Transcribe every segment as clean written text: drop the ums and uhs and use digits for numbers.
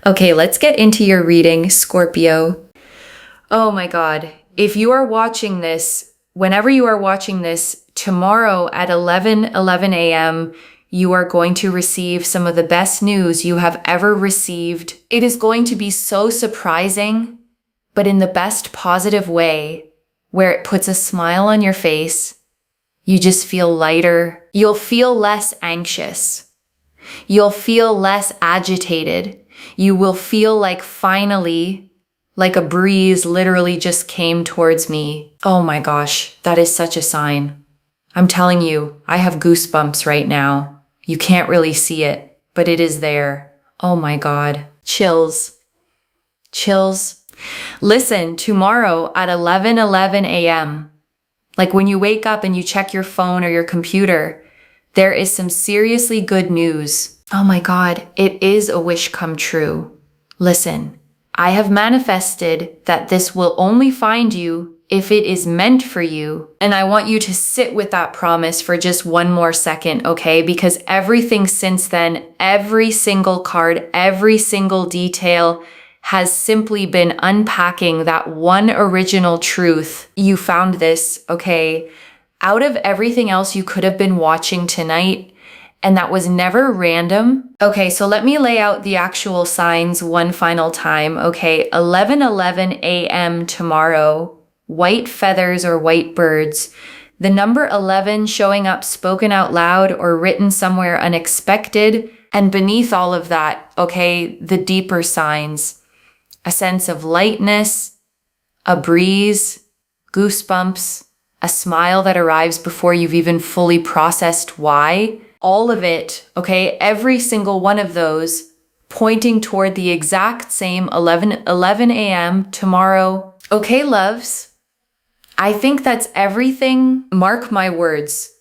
Okay, let's get into your reading, Scorpio. Oh my God. If you are watching this, whenever you are watching this, tomorrow at 11 a.m., you are going to receive some of the best news you have ever received. It is going to be so surprising, but in the best positive way, where it puts a smile on your face. You just feel lighter. You'll feel less anxious. You'll feel less agitated. You will feel like finally, like a breeze literally just came towards me. Oh my gosh, that is such a sign. I'm telling you, I have goosebumps right now. You can't really see it, but it is there. Oh my God. Chills. Chills. Listen, tomorrow at 11 a.m., like when you wake up and you check your phone or your computer, there is some seriously good news. Oh my God, it is a wish come true. Listen, I have manifested that this will only find you if it is meant for you. And I want you to sit with that promise for just one more second, okay? Because everything since then, every single card, every single detail has simply been unpacking that one original truth. You found this, okay? Out of everything else you could have been watching tonight, and that was never random. Okay, so let me lay out the actual signs one final time, okay? 11 a.m. tomorrow, white feathers or white birds. The number 11 showing up spoken out loud or written somewhere unexpected. And beneath all of that, okay, the deeper signs. A sense of lightness, a breeze, goosebumps, a smile that arrives before you've even fully processed why. All of it, okay, every single one of those pointing toward the exact same 11 a.m. tomorrow. Okay, loves, I think that's everything. Mark my words.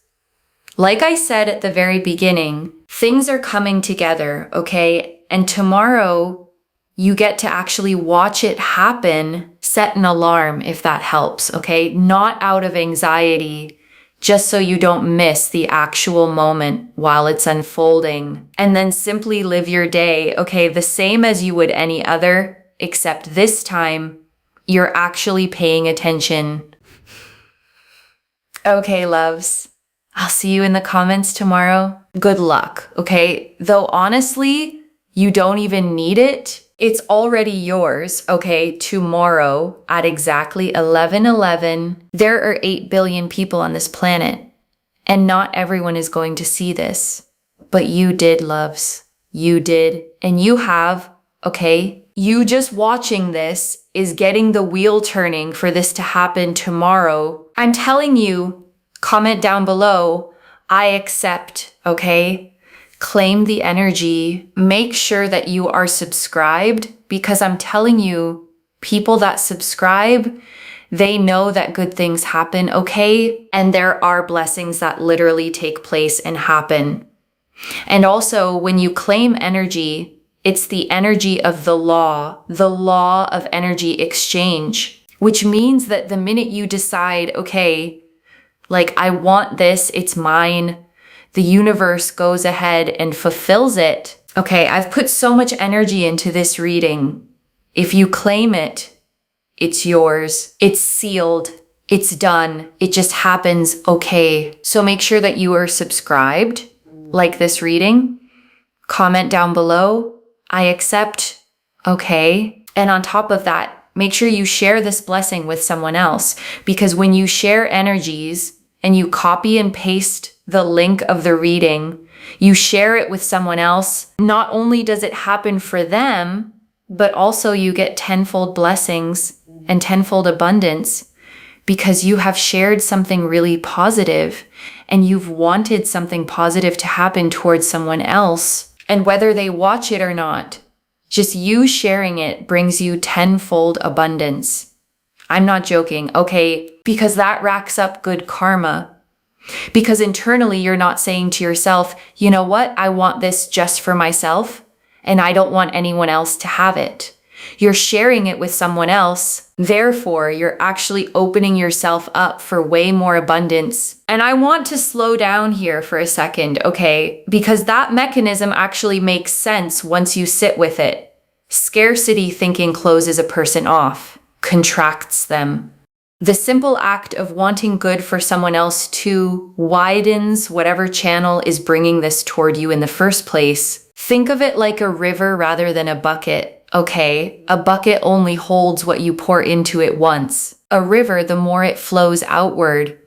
Like I said at the very beginning, things are coming together, okay? And tomorrow, you get to actually watch it happen. Set an alarm if that helps, okay? Not out of anxiety, just so you don't miss the actual moment while it's unfolding. And then simply live your day, okay? The same as you would any other, except this time, you're actually paying attention. Okay, loves. I'll see you in the comments tomorrow. Good luck, okay? Though honestly, you don't even need it. It's already yours, okay, tomorrow at exactly 11. There are 8 billion people on this planet, and not everyone is going to see this. But you did, loves. You did. And you have, okay? You just watching this is getting the wheel turning for this to happen tomorrow. I'm telling you, comment down below, I accept, okay? Claim the energy. Make sure that you are subscribed, because I'm telling you, people that subscribe, they know that good things happen, okay? And there are blessings that literally take place and happen. And also, when you claim energy, it's the energy of the law of energy exchange, which means that the minute you decide, okay, like I want this, it's mine, the universe goes ahead and fulfills it. Okay, I've put so much energy into this reading. If you claim it, it's yours. It's sealed. It's done. It just happens, okay? So make sure that you are subscribed, like this reading. Comment down below, I accept, okay? And on top of that, make sure you share this blessing with someone else, because when you share energies and you copy and paste the link of the reading, you share it with someone else, not only does it happen for them, but also you get tenfold blessings and tenfold abundance, because you have shared something really positive and you've wanted something positive to happen towards someone else. And whether they watch it or not, just you sharing it brings you tenfold abundance. I'm not joking, okay? Because that racks up good karma. Because internally, you're not saying to yourself, you know what? I want this just for myself, and I don't want anyone else to have it. You're sharing it with someone else. Therefore, you're actually opening yourself up for way more abundance. And I want to slow down here for a second, okay? Because that mechanism actually makes sense once you sit with it. Scarcity thinking closes a person off, contracts them. The simple act of wanting good for someone else too widens whatever channel is bringing this toward you in the first place. Think of it like a river rather than a bucket, okay? A bucket only holds what you pour into it once. A river, the more it flows outward,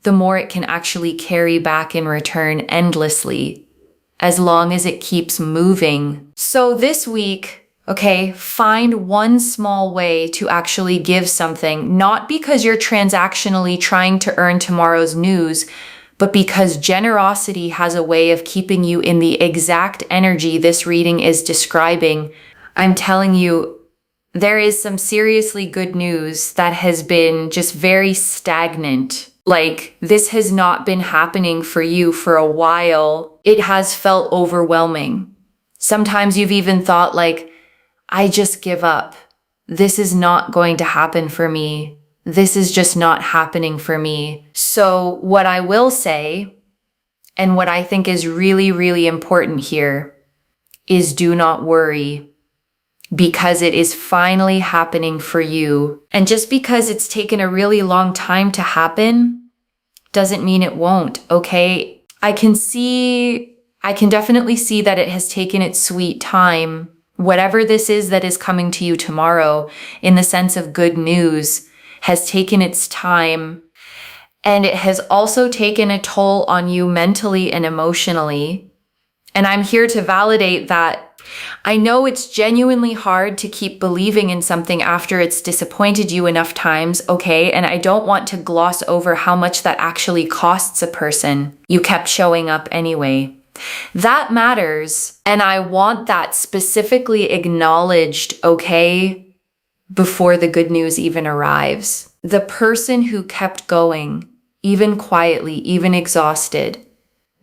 the more it can actually carry back in return endlessly, as long as it keeps moving. So this week, okay, find one small way to actually give something, not because you're transactionally trying to earn tomorrow's news, but because generosity has a way of keeping you in the exact energy this reading is describing. I'm telling you, there is some seriously good news that has been just very stagnant. Like, this has not been happening for you for a while. It has felt overwhelming. Sometimes you've even thought like, I just give up. This is not going to happen for me. This is just not happening for me. So what I will say, and what I think is really, really important here, is do not worry, because it is finally happening for you. And just because it's taken a really long time to happen doesn't mean it won't, okay? I can definitely see that it has taken its sweet time. Whatever this is that is coming to you tomorrow, in the sense of good news, has taken its time. And it has also taken a toll on you mentally and emotionally. And I'm here to validate that. I know it's genuinely hard to keep believing in something after it's disappointed you enough times, okay? And I don't want to gloss over how much that actually costs a person. You kept showing up anyway. That matters, and I want that specifically acknowledged, okay, before the good news even arrives. The person who kept going, even quietly, even exhausted,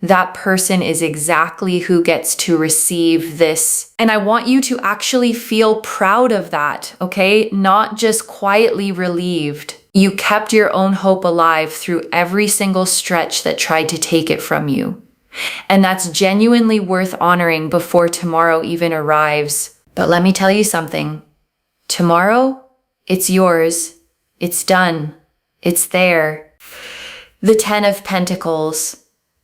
that person is exactly who gets to receive this. And I want you to actually feel proud of that, okay? Not just quietly relieved. You kept your own hope alive through every single stretch that tried to take it from you. And that's genuinely worth honoring before tomorrow even arrives. But let me tell you something. Tomorrow, it's yours. It's done. It's there. The Ten of Pentacles.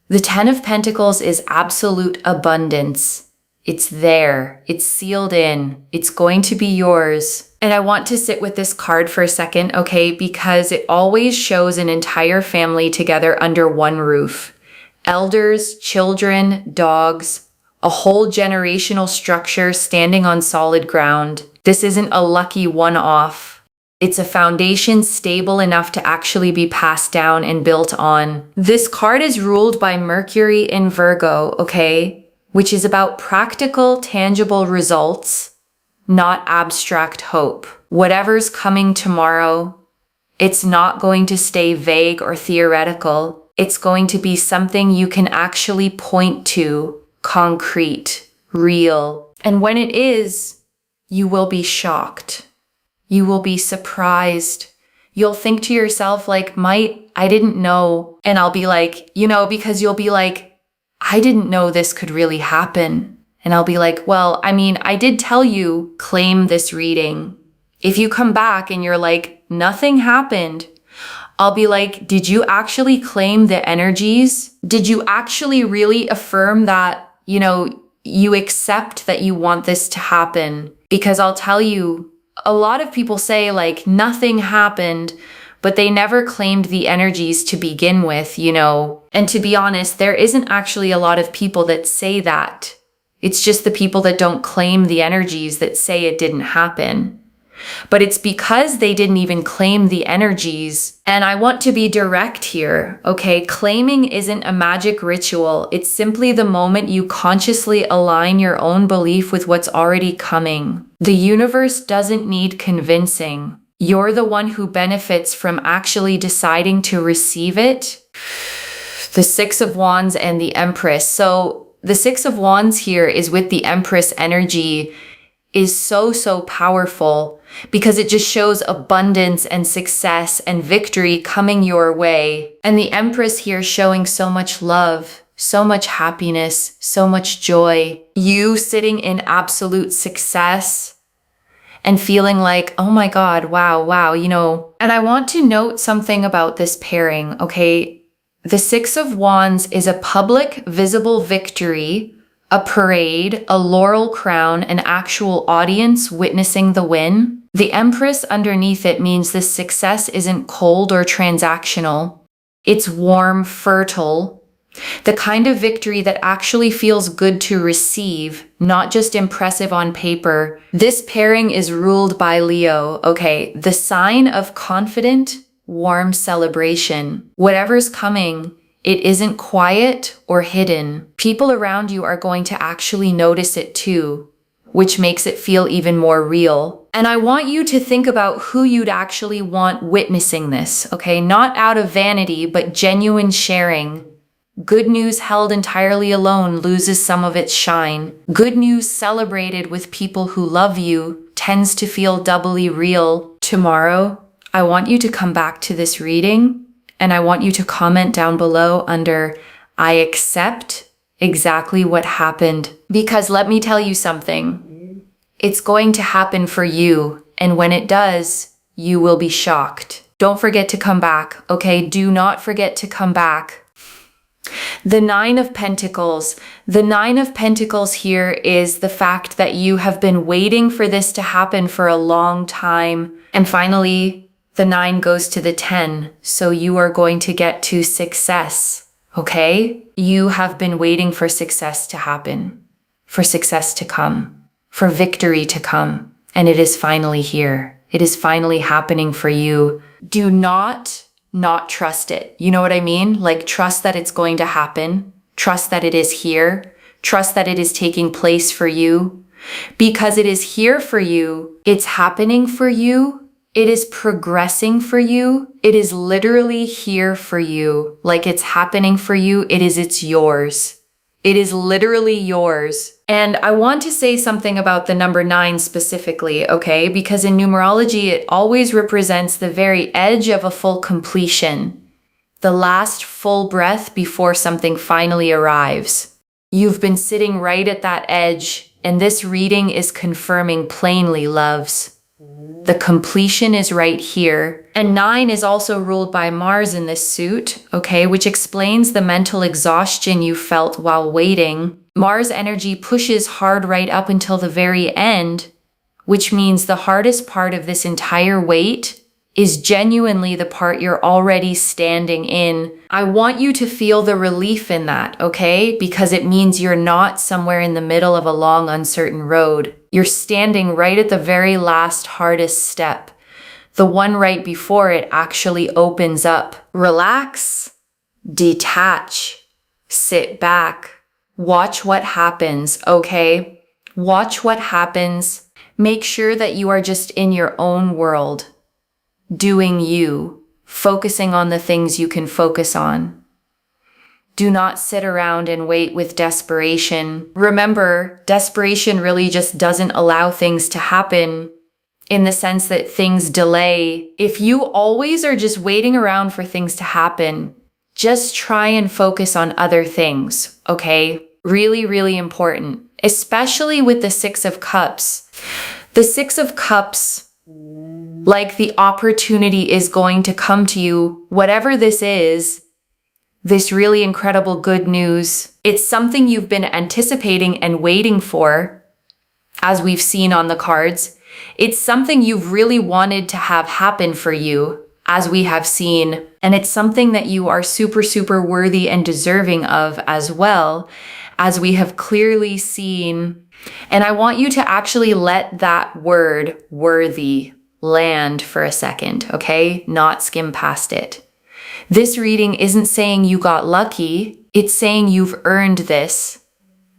The Ten of Pentacles is absolute abundance. It's there. It's sealed in. It's going to be yours. And I want to sit with this card for a second, okay? Because it always shows an entire family together under one roof. Elders, children, dogs, a whole generational structure standing on solid ground. This isn't a lucky one-off. It's a foundation stable enough to actually be passed down and built on. This card is ruled by Mercury in Virgo, okay? Which is about practical, tangible results, not abstract hope. Whatever's coming tomorrow, it's not going to stay vague or theoretical. It's going to be something you can actually point to, concrete, real. And when it is, you will be shocked. You will be surprised. You'll think to yourself like, I didn't know. And I'll be like, because you'll be like, I didn't know this could really happen. And I'll be like, well, I did tell you, claim this reading. If you come back and you're like, nothing happened, I'll be like, did you actually claim the energies? Did you actually really affirm that, you accept that you want this to happen? Because I'll tell you, a lot of people say like nothing happened, but they never claimed the energies to begin with, And to be honest, there isn't actually a lot of people that say that. It's just the people that don't claim the energies that say it didn't happen. But it's because they didn't even claim the energies. And I want to be direct here, okay? Claiming isn't a magic ritual. It's simply the moment you consciously align your own belief with what's already coming. The universe doesn't need convincing. You're the one who benefits from actually deciding to receive it. The Six of Wands and the Empress. So the Six of Wands here is with the Empress energy, is so powerful because it just shows abundance and success and victory coming your way. And the Empress here showing so much love, so much happiness, so much joy. You sitting in absolute success, and feeling like, oh my God, wow, And I want to note something about this pairing, okay? The Six of Wands is a public, visible victory, a parade, a laurel crown, an actual audience witnessing the win. The Empress underneath it means this success isn't cold or transactional. It's warm, fertile, the kind of victory that actually feels good to receive, not just impressive on paper. This pairing is ruled by Leo, okay? The sign of confident, warm celebration. Whatever's coming, it isn't quiet or hidden. People around you are going to actually notice it too, which makes it feel even more real. And I want you to think about who you'd actually want witnessing this, okay? Not out of vanity, but genuine sharing. Good news held entirely alone loses some of its shine. Good news celebrated with people who love you tends to feel doubly real. Tomorrow, I want you to come back to this reading, and I want you to comment down below under, I accept exactly what happened. Because let me tell you something, it's going to happen for you, and when it does, you will be shocked. Don't forget to come back, okay? Do not forget to come back. The Nine of Pentacles. The Nine of Pentacles here is the fact that you have been waiting for this to happen for a long time. And finally, the 9 goes to the 10. So you are going to get to success, okay? You have been waiting for success to happen, for success to come, for victory to come. And it is finally here. It is finally happening for you. Do not trust it. You know what I mean? Like, trust that it's going to happen. Trust that it is here. Trust that it is taking place for you. Because it is here for you. It's happening for you. It is progressing for you. It is literally here for you. Like, it's happening for you. It's yours. It is literally yours. And I want to say something about the number 9 specifically, okay? Because in numerology, it always represents the very edge of a full completion, the last full breath before something finally arrives. You've been sitting right at that edge, and this reading is confirming plainly, loves. The completion is right here. And 9 is also ruled by Mars in this suit, okay, which explains the mental exhaustion you felt while waiting. Mars energy pushes hard right up until the very end, which means the hardest part of this entire wait is genuinely the part you're already standing in. I want you to feel the relief in that, okay? Because it means you're not somewhere in the middle of a long, uncertain road. You're standing right at the very last hardest step. The one right before it actually opens up. Relax, detach, sit back, watch what happens, okay? Watch what happens. Make sure that you are just in your own world, doing you, focusing on the things you can focus on. Do not sit around and wait with desperation. Remember, desperation really just doesn't allow things to happen, in the sense that things delay. If you always are just waiting around for things to happen, just try and focus on other things, okay? Really, really important, especially with the 6 of Cups. The 6 of Cups, like, the opportunity is going to come to you, whatever this is, this really incredible good news. It's something you've been anticipating and waiting for, as we've seen on the cards. It's something you've really wanted to have happen for you, as we have seen. And it's something that you are super, super worthy and deserving of as well, as we have clearly seen. And I want you to actually let that word, worthy, land for a second, okay? Not skim past it. This reading isn't saying you got lucky. It's saying you've earned this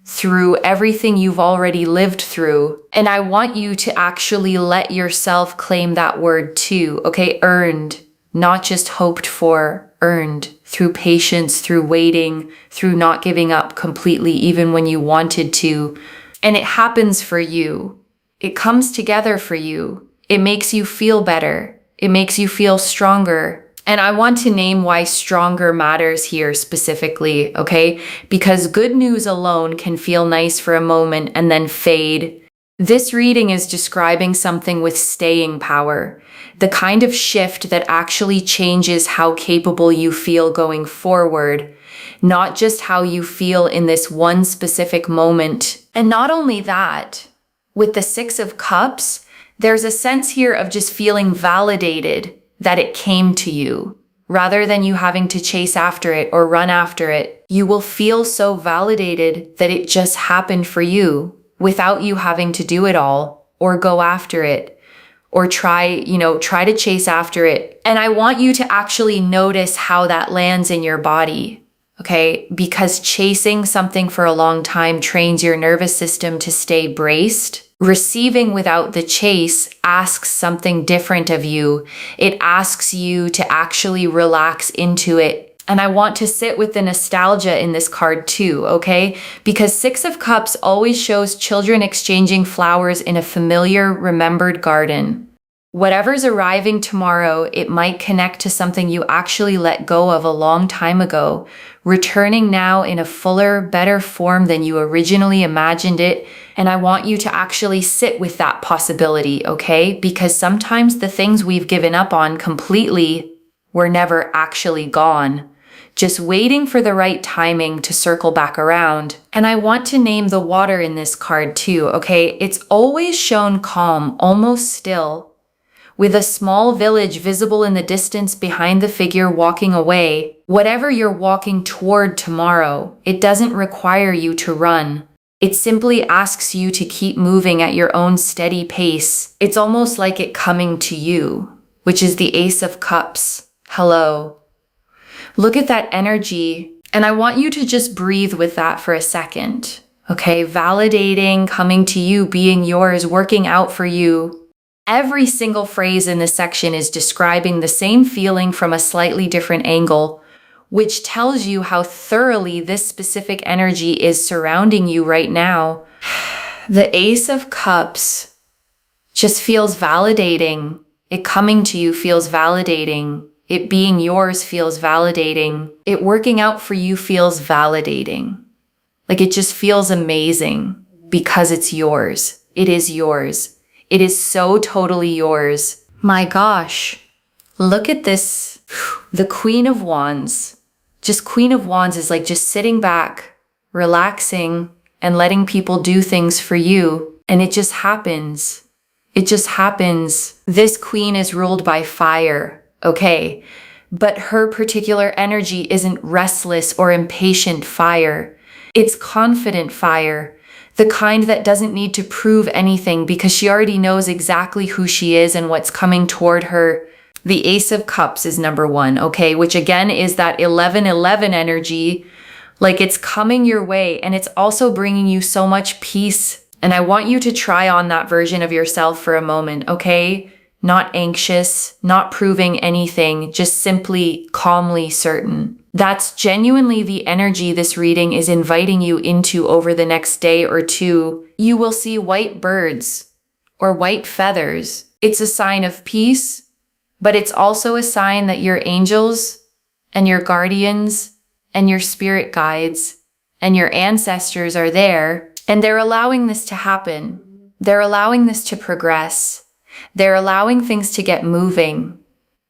through everything you've already lived through. And I want you to actually let yourself claim that word too, okay? Earned, not just hoped for, earned through patience, through waiting, through not giving up completely, even when you wanted to. And it happens for you. It comes together for you. It makes you feel better. It makes you feel stronger. And I want to name why stronger matters here specifically, okay? Because good news alone can feel nice for a moment and then fade. This reading is describing something with staying power, the kind of shift that actually changes how capable you feel going forward, not just how you feel in this one specific moment. And not only that, with the Six of Cups, there's a sense here of just feeling validated that it came to you. Rather than you having to chase after it or run after it, you will feel so validated that it just happened for you without you having to do it all or go after it or try to chase after it. And I want you to actually notice how that lands in your body, okay? Because chasing something for a long time trains your nervous system to stay braced. Receiving without the chase asks something different of you. It asks you to actually relax into it. And I want to sit with the nostalgia in this card too, okay? Because Six of Cups always shows children exchanging flowers in a familiar, remembered garden. Whatever's arriving tomorrow, it might connect to something you actually let go of a long time ago, returning now in a fuller, better form than you originally imagined it. And I want you to actually sit with that possibility, okay? Because sometimes the things we've given up on completely were never actually gone, just waiting for the right timing to circle back around. And I want to name the water in this card too, okay? It's always shown calm, almost still, with a small village visible in the distance behind the figure walking away. Whatever you're walking toward tomorrow, it doesn't require you to run. It simply asks you to keep moving at your own steady pace. It's almost like it coming to you, which is the Ace of Cups. Hello. Look at that energy, and I want you to just breathe with that for a second. Okay, validating, coming to you, being yours, working out for you. Every single phrase in this section is describing the same feeling from a slightly different angle, which tells you how thoroughly this specific energy is surrounding you right now. The Ace of Cups just feels validating. It coming to you feels validating. It being yours feels validating. It working out for you feels validating. Like it just feels amazing because it's yours. It is yours. It is so totally yours. My gosh, look at this. The Queen of Wands. Just Queen of Wands is like just sitting back, relaxing, and letting people do things for you. And it just happens. It just happens. This queen is ruled by fire, okay? But her particular energy isn't restless or impatient fire. It's confident fire. The kind that doesn't need to prove anything because she already knows exactly who she is and what's coming toward her. The Ace of Cups is number one, okay? Which again is that 11-11 energy. Like it's coming your way and it's also bringing you so much peace. And I want you to try on that version of yourself for a moment, okay? Not anxious, not proving anything, just simply calmly certain. That's genuinely the energy this reading is inviting you into over the next day or two. You will see white birds or white feathers. It's a sign of peace, but it's also a sign that your angels and your guardians and your spirit guides and your ancestors are there, and they're allowing this to happen. They're allowing this to progress. They're allowing things to get moving.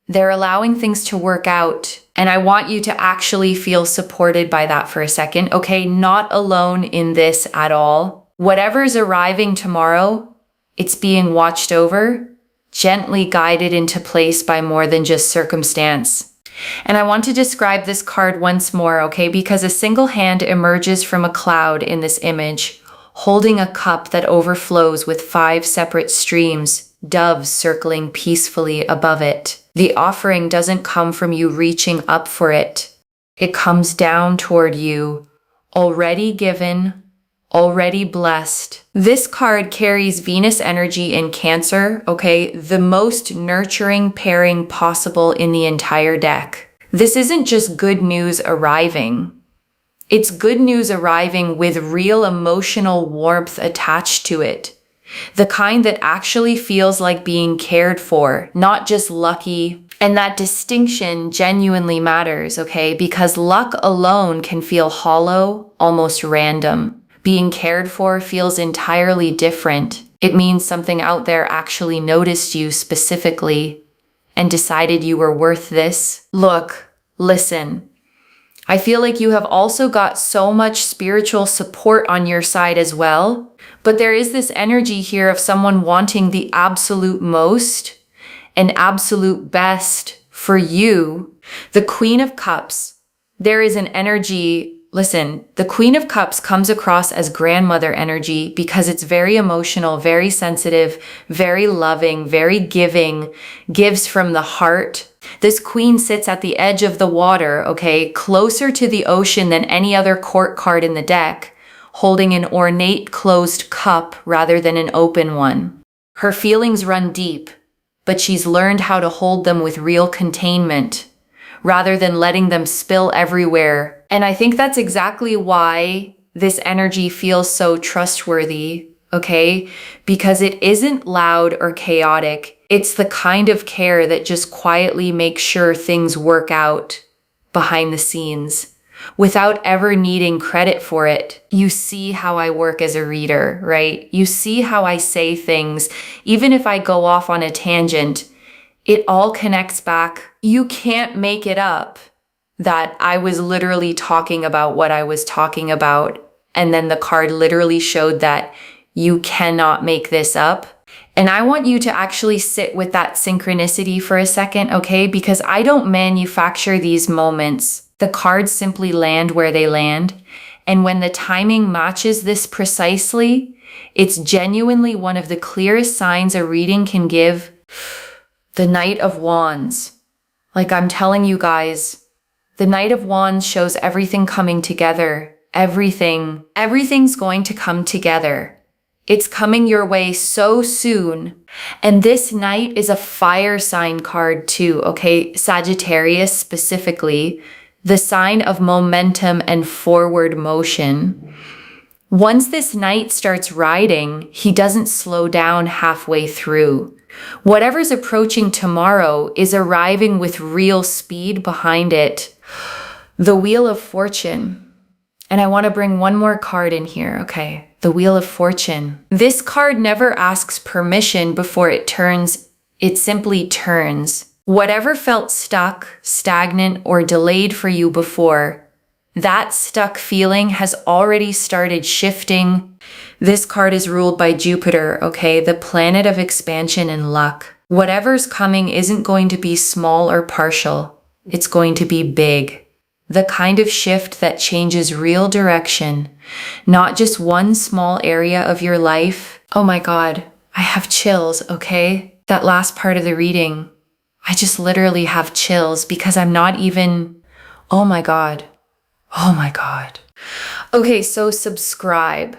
They're allowing things to work out. And I want you to actually feel supported by that for a second, okay? Not alone in this at all. Whatever's arriving tomorrow, it's being watched over, gently guided into place by more than just circumstance. And I want to describe this card once more, okay? Because a single hand emerges from a cloud in this image, holding a cup that overflows with 5 separate streams, doves circling peacefully above it. The offering doesn't come from you reaching up for it. It comes down toward you, already given, already blessed. This card carries Venus energy in Cancer, okay? The most nurturing pairing possible in the entire deck. This isn't just good news arriving. It's good news arriving with real emotional warmth attached to it. The kind that actually feels like being cared for, not just lucky. And that distinction genuinely matters, okay? Because luck alone can feel hollow, almost random. Being cared for feels entirely different. It means something out there actually noticed you specifically and decided you were worth this. Look, listen. I feel like you have also got so much spiritual support on your side as well. But there is this energy here of someone wanting the absolute most and absolute best for you. The Queen of Cups. There is an energy. Listen, the Queen of Cups comes across as grandmother energy because it's very emotional, very sensitive, very loving, very giving, gives from the heart. This queen sits at the edge of the water, okay, closer to the ocean than any other court card in the deck, holding an ornate closed cup rather than an open one. Her feelings run deep, but she's learned how to hold them with real containment, rather than letting them spill everywhere. And I think that's exactly why this energy feels so trustworthy, okay? Because it isn't loud or chaotic. It's the kind of care that just quietly makes sure things work out behind the scenes without ever needing credit for it. You see how I work as a reader, right? You see how I say things. Even if I go off on a tangent, it all connects back. You can't make it up that I was literally talking about what I was talking about. And then the card literally showed that you cannot make this up. And I want you to actually sit with that synchronicity for a second, okay? Because I don't manufacture these moments. The cards simply land where they land. And when the timing matches this precisely, it's genuinely one of the clearest signs a reading can give. The Knight of Wands. Like I'm telling you guys, the Knight of Wands shows everything coming together. Everything's going to come together. It's coming your way so soon. And this Knight is a fire sign card too, okay? Sagittarius specifically, the sign of momentum and forward motion. Once this Knight starts riding, he doesn't slow down halfway through. Whatever's approaching tomorrow is arriving with real speed behind it. The Wheel of Fortune. And I want to bring one more card in here, okay? The Wheel of Fortune. This card never asks permission before it turns. It simply turns. Whatever felt stuck, stagnant, or delayed for you before, that stuck feeling has already started shifting. This card is ruled by Jupiter, okay? The planet of expansion and luck. Whatever's coming isn't going to be small or partial. It's going to be big. The kind of shift that changes real direction, not just one small area of your life. Oh my God, I have chills, okay? That last part of the reading, I just literally have chills because I'm not even, oh my God. Oh my God. Okay, so subscribe.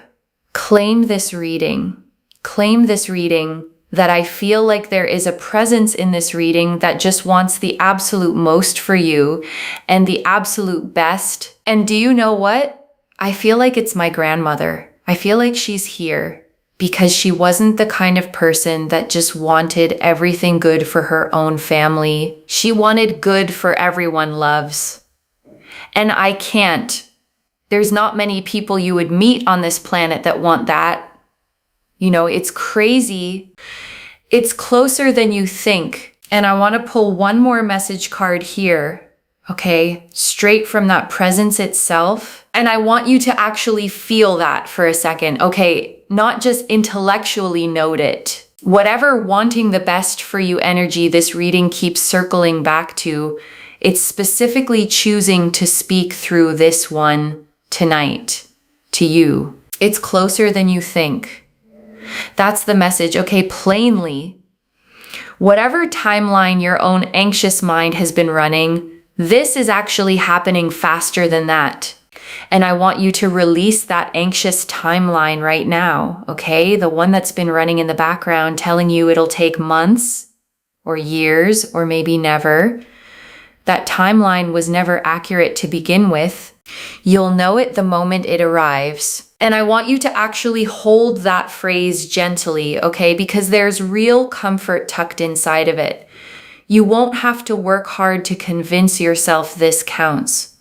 Claim this reading. Claim this reading that I feel like there is a presence in this reading that just wants the absolute most for you and the absolute best. And do you know what? I feel like it's my grandmother. I feel like she's here because she wasn't the kind of person that just wanted everything good for her own family. She wanted good for everyone loves. And I can't. There's not many people you would meet on this planet that want that. You know, it's crazy. It's closer than you think. And I want to pull one more message card here, okay? Straight from that presence itself. And I want you to actually feel that for a second, okay? Not just intellectually note it. Whatever wanting the best for you energy this reading keeps circling back to, it's specifically choosing to speak through this one tonight to you. It's closer than you think. That's the message, okay? Plainly, whatever timeline your own anxious mind has been running, this is actually happening faster than that. And I want you to release that anxious timeline right now, okay? The one that's been running in the background telling you it'll take months or years or maybe never. That timeline was never accurate to begin with. You'll know it the moment it arrives. And I want you to actually hold that phrase gently, okay? Because there's real comfort tucked inside of it. You won't have to work hard to convince yourself this counts,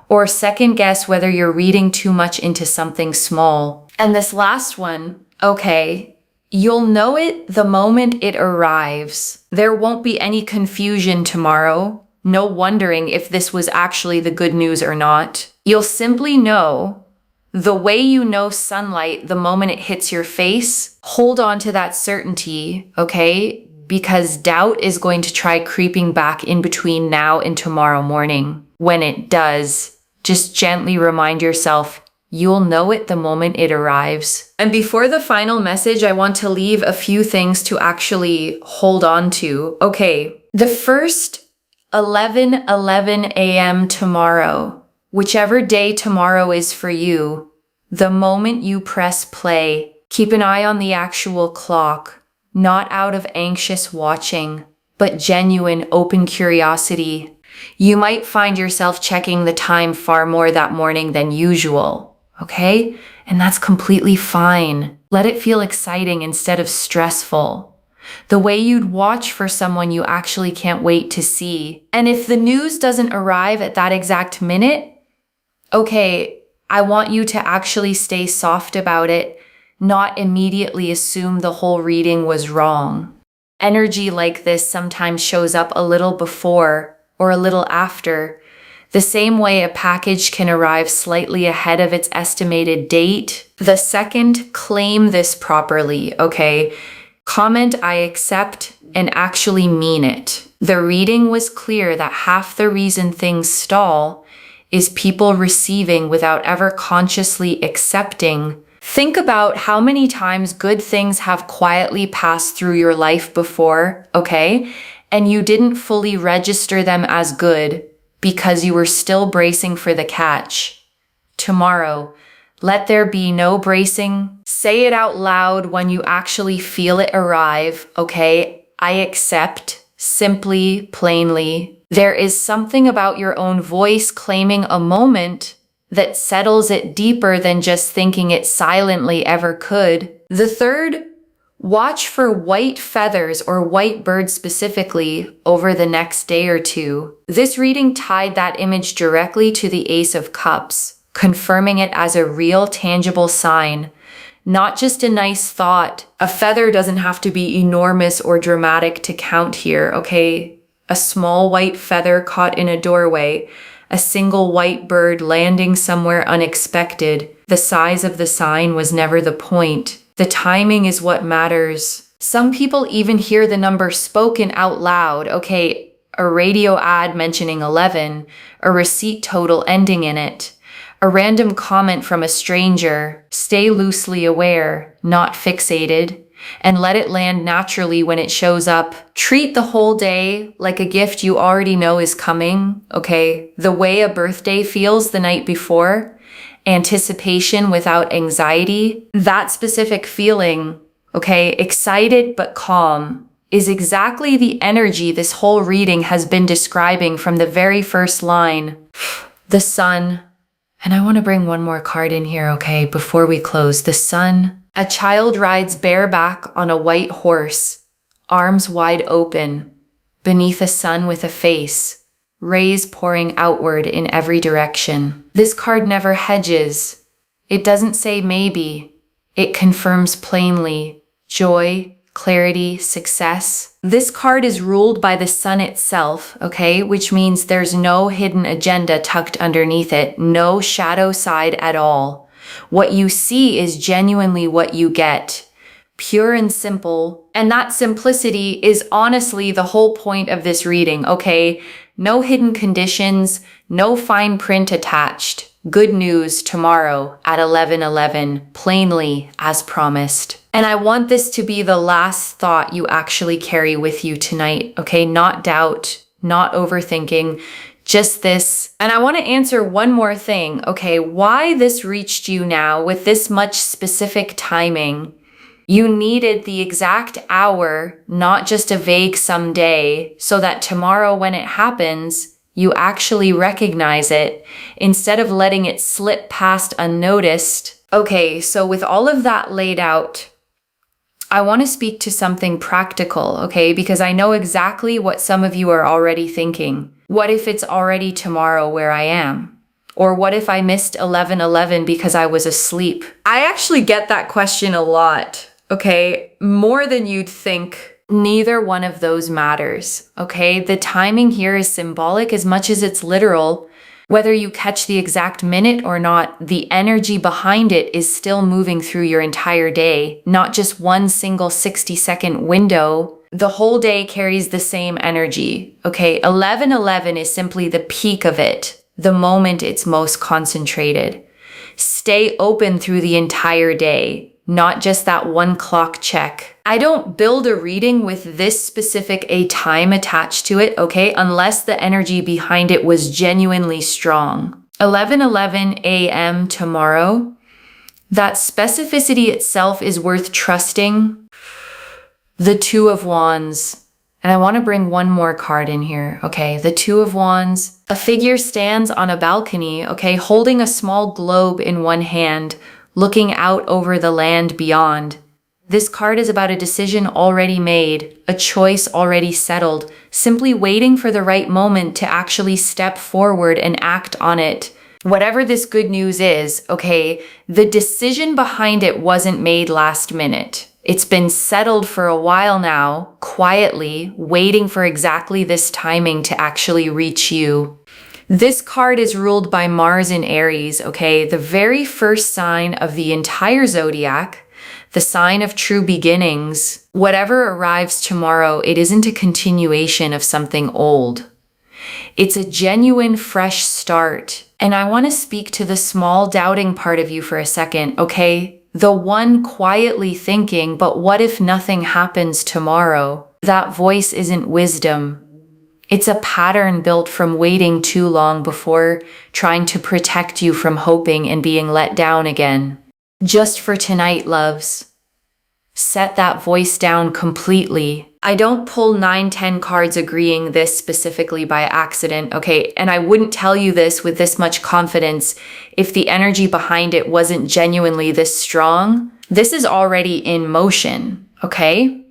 or second guess whether you're reading too much into something small. And this last one, okay, You'll know it the moment it arrives. There won't be any confusion tomorrow. No wondering if this was actually the good news or not. You'll simply know the way you know sunlight the moment it hits your face. Hold on to that certainty, okay? Because doubt is going to try creeping back in between now and tomorrow morning. When it does, just gently remind yourself, you'll know it the moment it arrives. And before the final message, I want to leave a few things to actually hold on to. Okay, the first 11:11 a.m. tomorrow, whichever day tomorrow is for you, the moment you press play, keep an eye on the actual clock, not out of anxious watching, but genuine open curiosity. You might find yourself checking the time far more that morning than usual, okay? And that's completely fine. Let it feel exciting instead of stressful. The way you'd watch for someone you actually can't wait to see. And if the news doesn't arrive at that exact minute, okay, I want you to actually stay soft about it, not immediately assume the whole reading was wrong. Energy like this sometimes shows up a little before or a little after, the same way a package can arrive slightly ahead of its estimated date. The second, claim this properly, okay? Comment I accept and actually mean it. The reading was clear that half the reason things stall is people receiving without ever consciously accepting. Think about how many times good things have quietly passed through your life before, okay? And you didn't fully register them as good because you were still bracing for the catch. Tomorrow, let there be no bracing. Say it out loud when you actually feel it arrive, okay? I accept, simply, plainly. There is something about your own voice claiming a moment that settles it deeper than just thinking it silently ever could. The third, watch for white feathers or white birds specifically over the next day or two. This reading tied that image directly to the Ace of Cups, confirming it as a real tangible sign, not just a nice thought. A feather doesn't have to be enormous or dramatic to count here, okay? A small white feather caught in a doorway, a single white bird landing somewhere unexpected. The size of the sign was never the point. The timing is what matters. Some people even hear the number spoken out loud. Okay, a radio ad mentioning 11, a receipt total ending in it, a random comment from a stranger. Stay loosely aware, not fixated, and let it land naturally when it shows up. Treat the whole day like a gift you already know is coming, okay? The way a birthday feels the night before. Anticipation without anxiety, that specific feeling, okay, excited but calm, is exactly the energy this whole reading has been describing from the very first line. The sun, and I want to bring one more card in here, okay, before we close. The sun, a child rides bareback on a white horse, arms wide open, beneath a sun with a face. Rays pouring outward in every direction. This card never hedges. It doesn't say maybe. It confirms plainly. Joy, clarity, success. This card is ruled by the sun itself, okay? Which means there's no hidden agenda tucked underneath it. No shadow side at all. What you see is genuinely what you get. Pure and simple. And that simplicity is honestly the whole point of this reading, okay? No hidden conditions, no fine print attached. Good news tomorrow at 11:11, plainly as promised. And I want this to be the last thought you actually carry with you tonight, okay? Not doubt, not overthinking, just this. And I want to answer one more thing, okay? Why this reached you now with this much specific timing? You needed the exact hour, not just a vague someday, so that tomorrow when it happens, you actually recognize it instead of letting it slip past unnoticed. Okay, so with all of that laid out, I want to speak to something practical, okay? Because I know exactly what some of you are already thinking. What if it's already tomorrow where I am? Or what if I missed 11:11 because I was asleep? I actually get that question a lot. okay? More than you'd think. Neither one of those matters, okay? The timing here is symbolic as much as it's literal. Whether you catch the exact minute or not, the energy behind it is still moving through your entire day, not just one single 60-second window. The whole day carries the same energy, okay? 11:11 is simply the peak of it, the moment it's most concentrated. Stay open through the entire day, not just that one clock check. I don't build a reading with this specific a time attached to it, okay? Unless the energy behind it was genuinely strong. 11:11 a.m. tomorrow, that specificity itself is worth trusting. The Two of Wands. And I want to bring one more card in here, okay? The Two of Wands. A figure stands on a balcony, okay, holding a small globe in one hand, looking out over the land beyond. This card is about a decision already made, a choice already settled, simply waiting for the right moment to actually step forward and act on it. Whatever this good news is, okay, the decision behind it wasn't made last minute. It's been settled for a while now, quietly, waiting for exactly this timing to actually reach you. This card is ruled by Mars in Aries, okay? The very first sign of the entire zodiac, the sign of true beginnings. Whatever arrives tomorrow, it isn't a continuation of something old. It's a genuine fresh start. And I want to speak to the small doubting part of you for a second, okay? The one quietly thinking, but what if nothing happens tomorrow? That voice isn't wisdom. It's a pattern built from waiting too long before, trying to protect you from hoping and being let down again. Just for tonight, loves. Set that voice down completely. I don't pull 9-10 cards agreeing this specifically by accident, okay? And I wouldn't tell you this with this much confidence if the energy behind it wasn't genuinely this strong. This is already in motion, okay?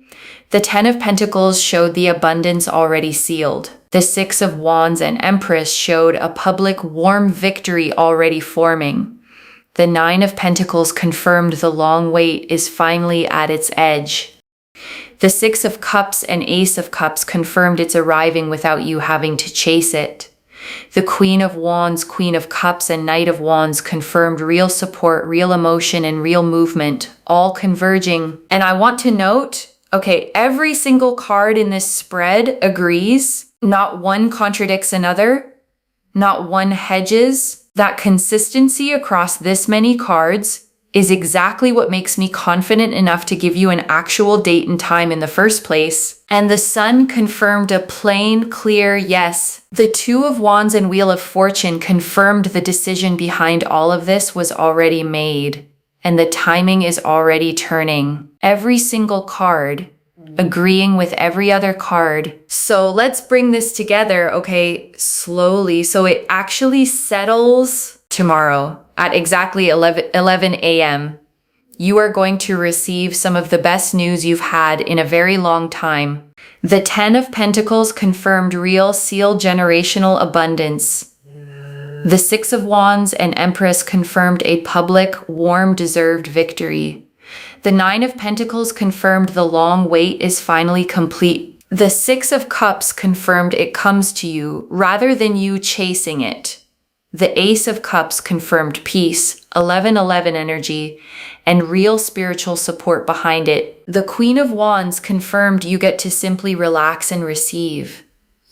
The 10 of Pentacles showed the abundance already sealed. The 6 of Wands and Empress showed a public warm victory already forming. The 9 of Pentacles confirmed the long wait is finally at its edge. The 6 of Cups and Ace of Cups confirmed it's arriving without you having to chase it. The Queen of Wands, Queen of Cups, and Knight of Wands confirmed real support, real emotion, and real movement, all converging. And I want to note, okay, every single card in this spread agrees. Not one contradicts another. Not one hedges. That consistency across this many cards is exactly what makes me confident enough to give you an actual date and time in the first place. And the Sun confirmed a plain, clear yes. The Two of Wands and Wheel of Fortune confirmed the decision behind all of this was already made. And the timing is already turning. Every single card agreeing with every other card. So let's bring this together, okay, slowly. So it actually settles tomorrow at exactly 11 a.m. You are going to receive some of the best news you've had in a very long time. The 10 of Pentacles confirmed real sealed generational abundance. The 6 of Wands and Empress confirmed a public, warm, deserved victory. The 9 of Pentacles confirmed the long wait is finally complete. The 6 of Cups confirmed it comes to you rather than you chasing it. The Ace of Cups confirmed peace, 11-11 energy, and real spiritual support behind it. The Queen of Wands confirmed you get to simply relax and receive.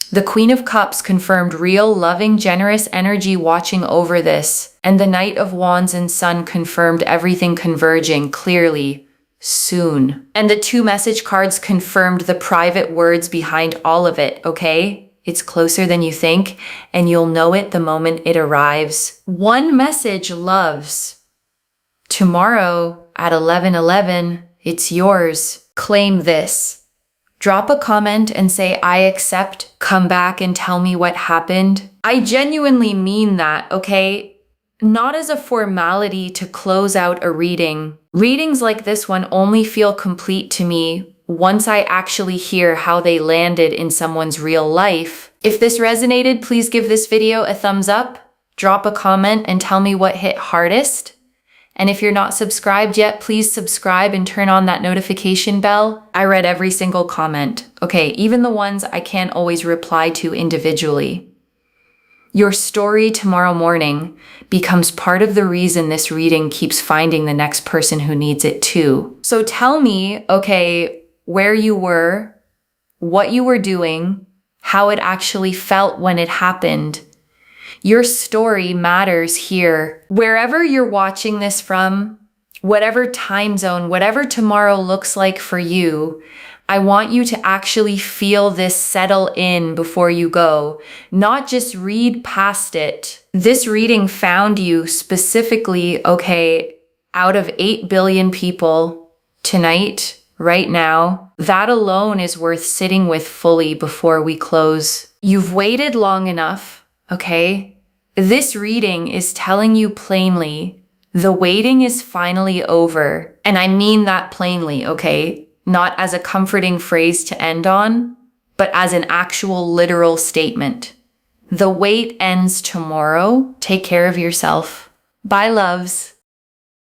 The Queen of Cups confirmed real, loving, generous energy watching over this. And the Knight of Wands and Sun confirmed everything converging clearly, soon. And the 2 message cards confirmed the private words behind all of it, okay? It's closer than you think, and you'll know it the moment it arrives. One message, loves. Tomorrow at 11:11, it's yours. Claim this. Drop a comment and say, I accept. Come back and tell me what happened. I genuinely mean that, okay? Not as a formality to close out a reading. Readings like this one only feel complete to me once I actually hear how they landed in someone's real life. If this resonated, please give this video a thumbs up, drop a comment, and tell me what hit hardest. And if you're not subscribed yet, please subscribe and turn on that notification bell. I read every single comment. Okay, even the ones I can't always reply to individually. Your story tomorrow morning becomes part of the reason this reading keeps finding the next person who needs it too. So tell me, okay, where you were, what you were doing, how it actually felt when it happened. Your story matters here. Wherever you're watching this from, whatever time zone, whatever tomorrow looks like for you, I want you to actually feel this settle in before you go, not just read past it. This reading found you specifically, okay, out of 8 billion people tonight, right now. That alone is worth sitting with fully before we close. You've waited long enough, okay? This reading is telling you plainly, the waiting is finally over. And I mean that plainly, okay? Not as a comforting phrase to end on, but as an actual literal statement. The wait ends tomorrow. Take care of yourself. Bye, loves.